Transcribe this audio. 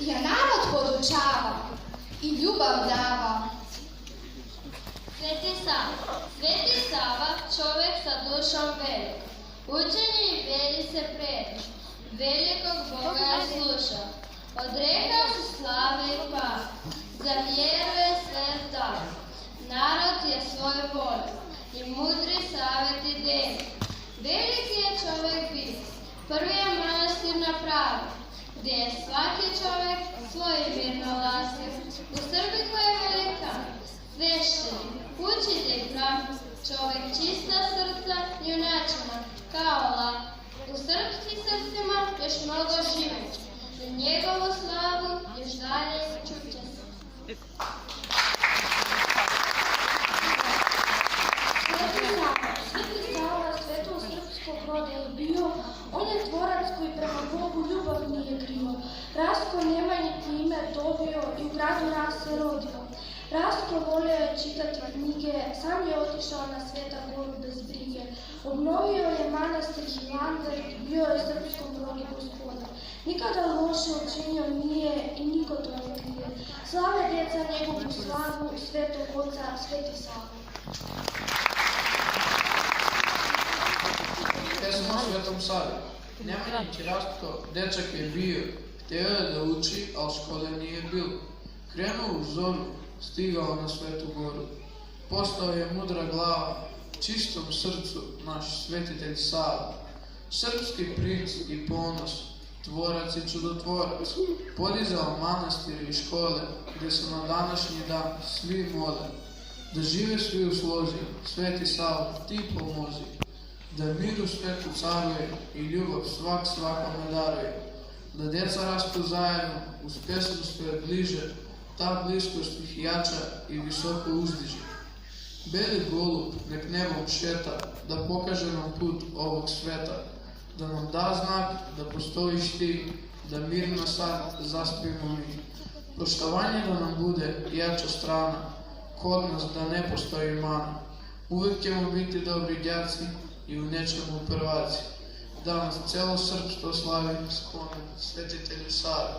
Ja narod podučava i ljubav dava. Sveti Sava, čovjek sa dušom velik, učenje i vjeri se preda, velikog Boga je slušao, odrekao se slave i pa, za vjeru je sve dao, narod je svoju volju i mudri savjeti deli. Veliki je čovjek bio, prvi je manastir napravio, gdje je svaki čovjek svoj mir nalazio. U Srbiji koja je velika, sveštenik, učitelj prav, čovjek čista srca, junačina, kao lav. U srpskim srcima još mnogo žive, za njegovu slavu još dalje čuće se. Sveti Sava svetog srpskog roda je bio, on je tvorac koji prema Bogu ljubav nije krio. Rastko Nemanjin ime dobio i u gradu Ras se rodio. Rastko volio je čitati knjige, sam je otišao na Sveta Goru bez brige. Obnovio je manastir Hilandar, bio je srpskom rodu gospodar. Nikada loše učinio nije i niko to ne krije. Slave djeca njegovu slavu, svetog oca, Sveti Sava. Pesma o Svetom Savi. Nemanjić Rastko, dečak je bio, htio je da uči, ali škole nije bilo. Krenuo u zoru, stigao na Svetu Goru. Postao je mudra glava, čistom srcu naš svetitelj Sava. Srpski princ i ponos, tvorac i čudotvorac, podizao manastire i škole, gdje se na današnji dan svi mole. Da žive svi u slozi, Sveti Savo, ti pomozi. Da mir u svetu caruje i ljubav svak svakome daruje. Da djeca rastu zajedno, uz pesmu sve bliže, ta bliskost ih jača i visoko uzdiže. Beli golub nek nebom šeta, da pokaže nam put ovog sveta, da nam da znak da postojiš ti, da mirno sad zaspimo mi. Poštovanje da nam bude jača strana, kod nas da ne postoji mana. Uvek ćemo biti dobri đaci i u nečemu prvaci. Danas celo srpstvo slavi spomen svetitelju Savi.